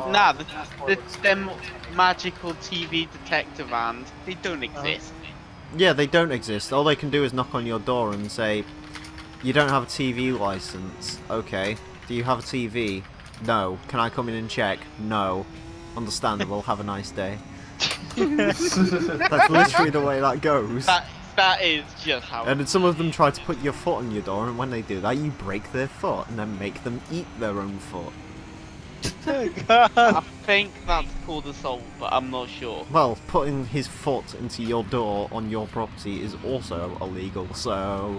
Nah, them magical TV detective vans, they don't exist. Yeah, they don't exist. All they can do is knock on your door and say, "You don't have a TV license." Okay. Do you have a TV? No. Can I come in and check? No. Understandable. Have a nice day. That's literally the way that goes. That is just how. And then some of them try to put your foot on your door, and when they do that, you break their foot and then make them eat their own foot. I think that's called assault, but I'm not sure. Well, putting his foot into your door on your property is also illegal, so...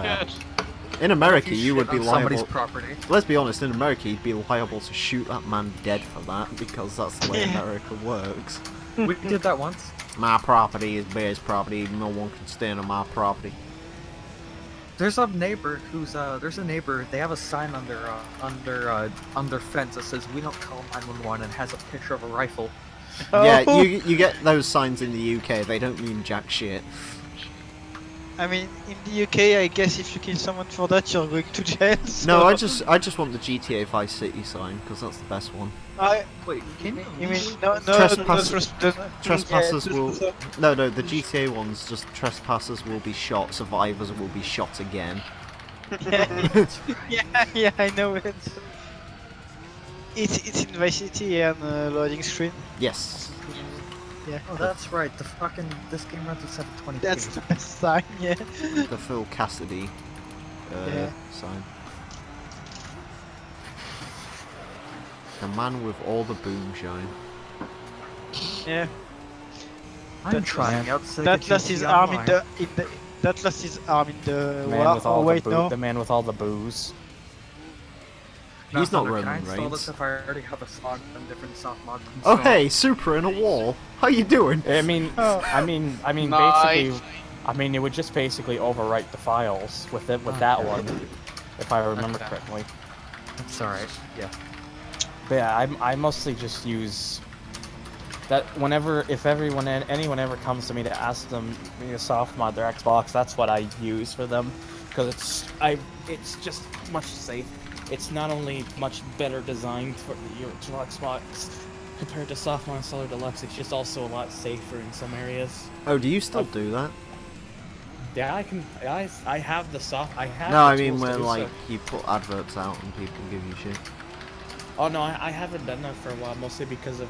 Good. In America, If you would be shit on somebody's liable... property. Let's be honest, in America, you'd be liable to shoot that man dead for that, because that's the way America works. We did that once. My property is Bear's property, no one can stand on my property. There's a neighbor who's they have a sign on their fence that says "We don't call 911" and has a picture of a rifle. Yeah, Oh. you get those signs in the UK, they don't mean jack shit. I mean, in the UK, I guess if you kill someone for that, you're going to jail. No, so- I just want the GTA Vice City sign, because that's the best one. Wait, can you? You mean no? Trespassers will... No, the GTA ones, just trespassers will be shot, survivors will be shot again. Yeah, I know it. It's in Vice City and loading screen. Yes. Yeah, Oh, that's right. This game runs at 720p. that's the best sign. Yeah. The Phil Cassidy Yeah. sign. The man with all the boom shine. Yeah. I'm That- trying out. That lost his arm in the that lost his arm in the Man with all wait, the no. the man with all the booze. He's not Can I Roman install Reigns. this if I already have a song and different soft mods? Oh installed? hey, Super in a wall. How you doing? I mean, I mean, Nice. basically, I mean, it would just basically overwrite the files with that one, if I remember Okay. correctly. That's alright. Yeah. But yeah, I mostly just use that if anyone ever comes to me to ask them to soft mod their Xbox, that's what I use for them, because it's just much safer. It's not only much better designed for your Xbox compared to soft mod installer deluxe, it's just also a lot safer in some areas. Oh, do you still do that? Yeah, I have the soft. I have. No, the I mean tools to when do like so. you put adverts out and people give you shit. Oh no, I haven't done that for a while, mostly because of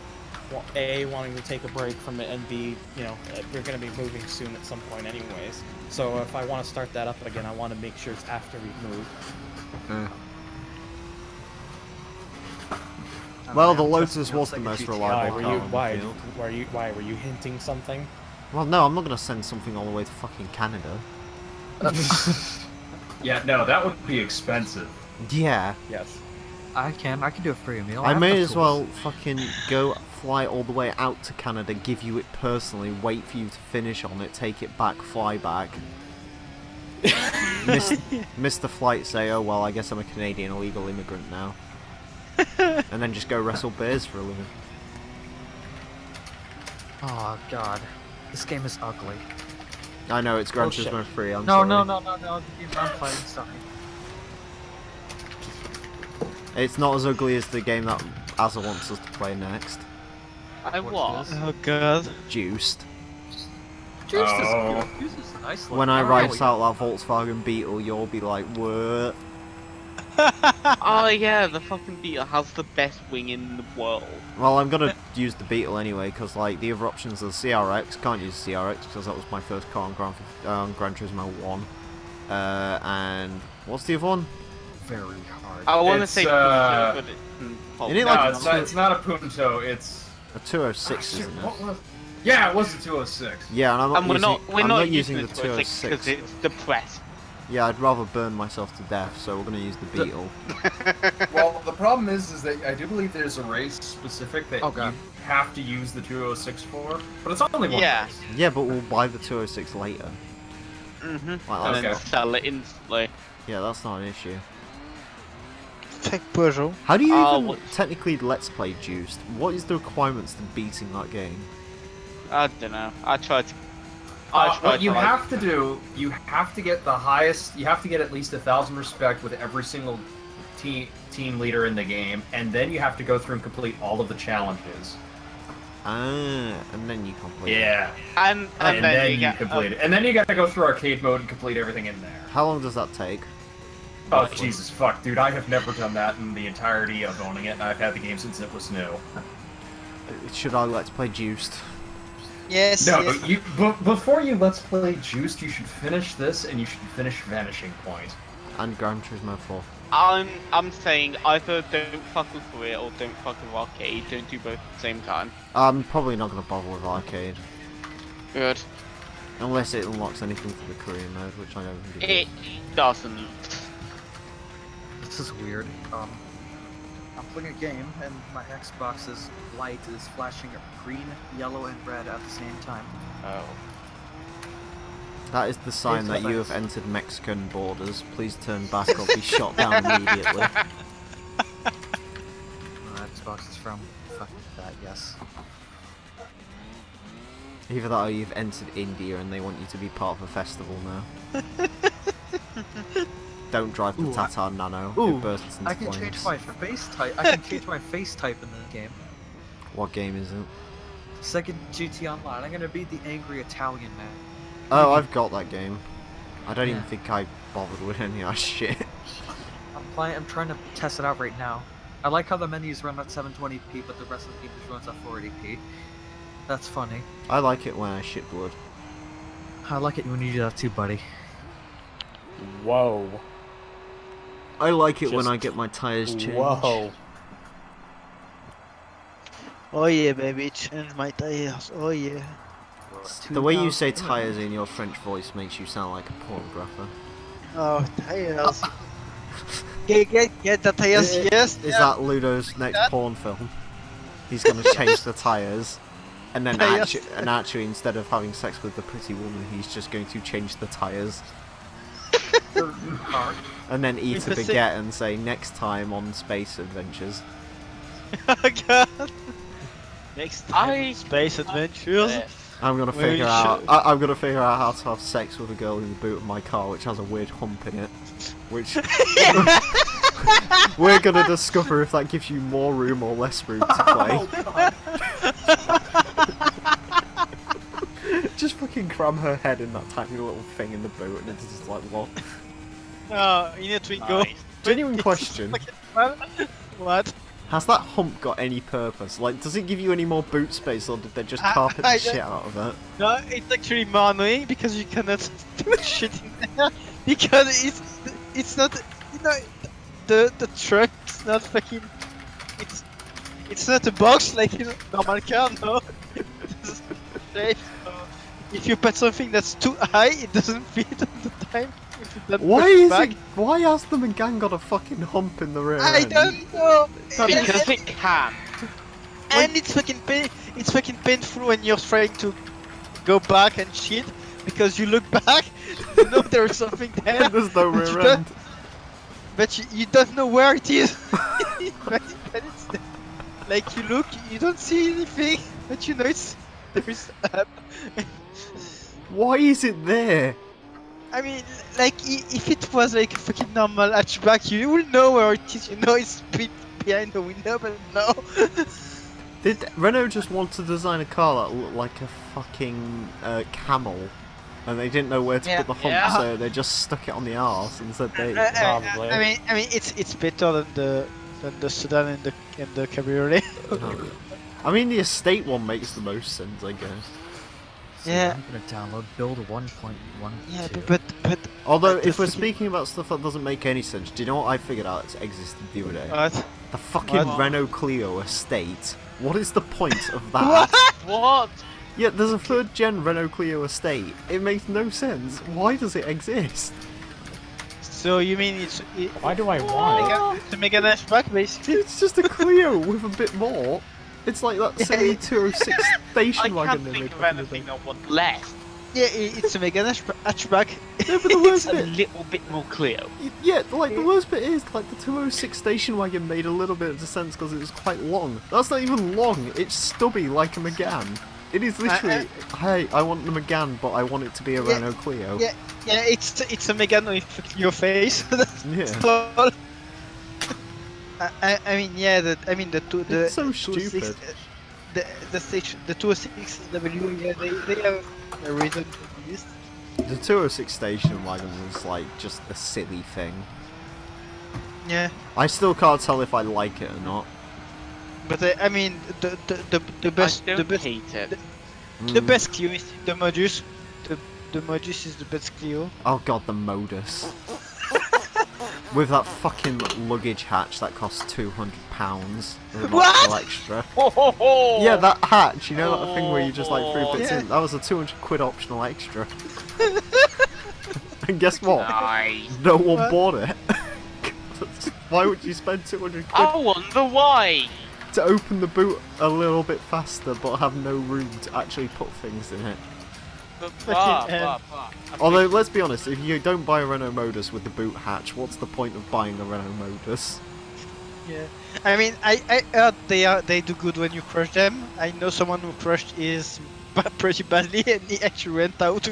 A, wanting to take a break from it, and B, you know, we're gonna be moving soon at some point anyways. So if I want to start that up again, I want to make sure it's after we move. Well, the I'm Lotus testing out was the Sega most GTA. reliable Why car on the field. why were you hinting something? Well, no, I'm not gonna send something all the way to fucking Canada. Yeah, no, that would be expensive. Yeah, Yes. I can do a free meal. I have may the as tools. well fucking go fly all the way out to Canada, give you it personally, wait for you to finish on it, take it back, fly back. Miss the flight, say, oh well, I guess I'm a Canadian illegal immigrant now. And then just go wrestle bears for a living. Oh god, this game is ugly. I know, it's Gran Oh, shit. Turismo 3, I'm No, sorry. no, the game I'm playing, sorry. It's not as ugly as the game that Azza wants us to play next. I What's was. this? Oh god. Juiced. Juice Oh. is good. Juice is nice. When I ride out that Volkswagen Beetle, you'll be like, what? Oh yeah, the fucking Beetle has the best wing in the world. Well, I'm gonna use the Beetle anyway, because like the other options are the CRX. Can't use the CRX because that was my first car on Gran Turismo 1. And what's the other one? Very hard. I want to It's, say uh, but You need No, like it's not a Punto, it's... a 206, Shit, isn't it? what was... Yeah, it was a 206. Yeah, and I'm and we're not not using the using it because 206. it's depressed. Yeah, I'd rather burn myself to death, so we're gonna use the Beetle. Well, the problem is that I do believe there's a race specific that Oh, God. you have to use the 206 for, but it's only one Yeah. race. Yeah, but we'll buy the 206 later. Mm-hmm. Like, And that's then Okay. sell it instantly. Yeah, that's not an issue. Thank Peugeot. How do you even what- technically Let's Play Juiced? What is the requirements to beating that game? I don't know. I tried to. What you to, like- have to do, you have to get the highest, you have to get at least 1,000 respect with every single team leader in the game, and then you have to go through and complete all of the challenges. Ah, and then you complete it. Yeah. And then you you get complete it. And then you gotta go through arcade mode and complete everything in there. How long does that take? Oh, Jesus fuck, dude, I have never done that in the entirety of owning it, and I've had the game since it was new. Should I Let's Play Juiced? Yes, No, yes. before you Let's Play Juiced, you should finish this, and you should finish Vanishing Point. And Gran Turismo 4. I'm saying either don't fuck with Korea or don't fuck with arcade. Don't do both at the same time. I'm probably not going to bother with arcade. Good. Unless it unlocks anything for the Korean mode, which I don't think It doesn't. This is weird. I'm playing a game and my Xbox's light is flashing green, yellow, and red at the same time. Oh. That is the sign that you have Thanks. entered Mexican borders. Please turn back or be shot down immediately. Xbox is from. Fuck that, yes. Either that or you've entered India and they want you to be part of a festival now. Don't drive the Ooh, Tata Nano. Ooh, It bursts into I can flames. change my face type. I can change my face type in the game. What game is it? Second GT Online. I'm gonna be the angry Italian man. Oh, I've got that game. I don't even Yeah. think I bothered with any of that shit. I'm trying to test it out right now. I like how the menus run at 720p, but the rest of the game just runs at 480p. That's funny. I like it when I shit blood. I like it when you do that too, buddy. Whoa. I like it when Just- I get my tires changed. Whoa. Oh yeah, baby, change my tires. Oh yeah. The way you say tires in your French voice makes you sound like a pornographer. Oh, tires. Get the tires, yes. Is that Ludo's next porn film? He's gonna change the tires, and then Tires. actually instead of having sex with the pretty woman, he's just going to change the tires, and then eat a With the same- baguette and say next time on Space Adventures. Oh god. Next time, I- space adventures. I'm gonna Well, you figure out. should- I'm gonna figure out how to have sex with a girl in the boot of my car, which has a weird hump in it. Which we're gonna discover if that gives you more room or less room to play. Just fucking cram her head in that tiny little thing in the boot, and it's just like what? Oh, in a Twingo. Nice. Genuine question: What? has that hump got any purpose? Like, does it give you any more boot space, or did they just I- carpet I the don't- shit out of it? No, it's actually more annoying because you cannot do shit in there because it's not, you know, the truck is not fucking, it's not a box like in a normal car, no. It's safe. If you put something that's too high, it doesn't fit all the time. If you don't Why push is back. it? Why has the gang got a fucking hump in the rear I end? don't know. Because it can. And it's fucking painful when you're trying to go back and shit because you look back, you know there's something there, There's no but rear end. you don't know where it is. but it's there. Like you look, you don't see anything, but you know it's there's up. Why is it there? I mean, like if it was like a fucking normal hatchback, you will know where it is. You know it's behind the window, but no. Did Renault just want to design a car that looked like a fucking camel, and they didn't know where to Yeah. put the hump, Yeah. so they just stuck it on the arse and said they. Probably. I mean, it's better than the sedan and the cabriolet. I mean, the estate one makes the most sense, I guess. So Yeah. I'm gonna download build 1.1. Yeah, but Although, But the if we're fucking- speaking about stuff that doesn't make any sense, do you know what I figured out it's existed the other day? what? The fucking what? Renault Clio estate. What is the point of that? What? Yeah, there's a third gen Renault Clio estate. It makes no sense. Why does it exist? So you mean Why do I want it? to make an hatchback basically? It's just a Clio with a bit more. It's like that silly 206 I station wagon can't they think made of back in the anything day. I want less. Yeah, it's to make an hatchback. No, but the It's worst a bit, little bit more Clio. yeah, like the worst bit is like the 206 station wagon made a little bit of sense because it was quite long. That's not even long. It's stubby like a Megane. It is literally, hey, I want the Megane, but I want it to be a Renault Clio. Yeah, it's a Megane with a Clio face. That's Yeah. all. I mean, yeah, the It's so 206, stupid. the 206W, yeah, they have a reason to exist. The 206 station wagon was like just a silly thing. Yeah, I still can't tell if I like it or not. but I mean, the best, I the don't best, hate it. the best Clio is the Modus. The Modus is the best Clio. Oh god, the Modus. With that fucking luggage hatch that costs £200. An What? optional extra. Yeah, that hatch, you know that thing where you just like threw bits Yeah. in? That was a £200 optional extra. And guess what? Nice. No one bought it. Why would you spend £200 I wonder why. to open the boot a little bit faster but have no room to actually put things in it? Although, let's be honest, if you don't buy a Renault Modus with the boot hatch, what's the point of buying a Renault Modus? Yeah, I mean, I heard they do good when you crush them. I know someone who crushed his pretty badly, and he actually went out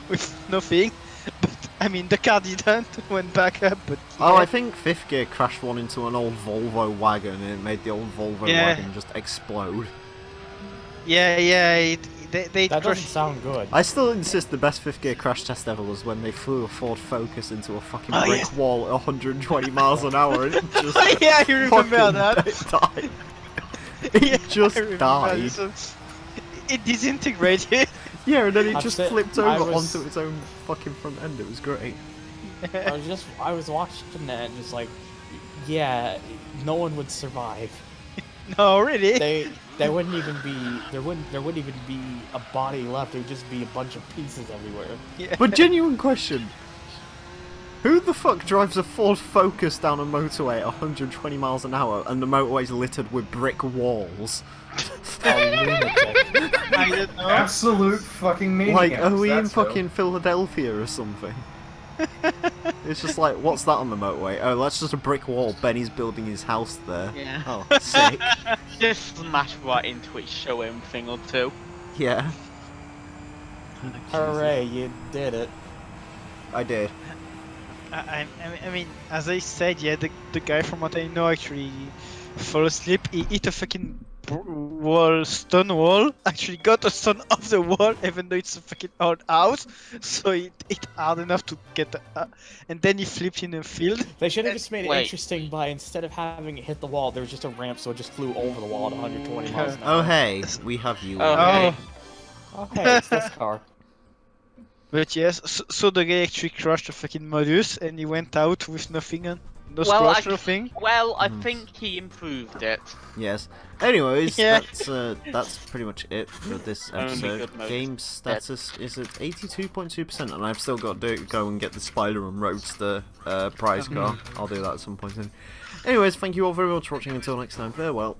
with nothing. But I mean, the car didn't went back up. But Oh, yeah. I think Fifth Gear crashed one into an old Volvo wagon and it made the old Volvo Yeah. wagon just explode. Yeah, they That doesn't crushed. sound good. I still insist the best Fifth Gear crash test ever was when they flew a Ford Focus into a fucking Oh, brick yeah. wall at 120 miles an hour and it just Yeah, you remember fucking that? died. It Yeah, just I remember died. this one. It disintegrated. Yeah, and then it I've just said- flipped I over was- onto its own fucking front end. It was great. I was watching that and just like, yeah, no one would survive. No, really. There wouldn't even be a body left. It would just be a bunch of pieces everywhere. Yeah. But genuine question. Who the fuck drives a Ford Focus down a motorway at 120 miles an hour and the motorway's littered with brick walls? A lunatic. I don't know. Absolute fucking maniacs. Like, are we in that's who. fucking Philadelphia or something? It's just like, what's that on the motorway? Oh, that's just a brick wall. Benny's building his house there. Yeah. Oh, sick. Just smash right into it, show him a thing or two. Yeah, Hooray, you did it. I did. I mean, as I said, yeah, the guy from what I know actually fell asleep. He hit a fucking stone wall. Actually got a stone off the wall, even though it's a fucking old house. So it hit hard enough to get, and then he flipped in a field. They should have just made it Wait. interesting by instead of having it hit the wall, there was just a ramp, so it just flew over the wall at 120 miles an Oh, hour. hey, we have you. Oh, Wendy. hey. Oh, hey, it's this car. But yes, so the guy actually crushed a fucking Modus, and he went out with nothing, no Well, scratch, I- nothing. Well, I think he improved it. Yes. Anyways, Yeah. that's pretty much it for this Only episode. good modes. Game status is at 82.2%, and I've still got to go and get the Spider and Roadster prize car. I'll do that at some point soon. Anyways, thank you all very much for watching. Until next time, farewell.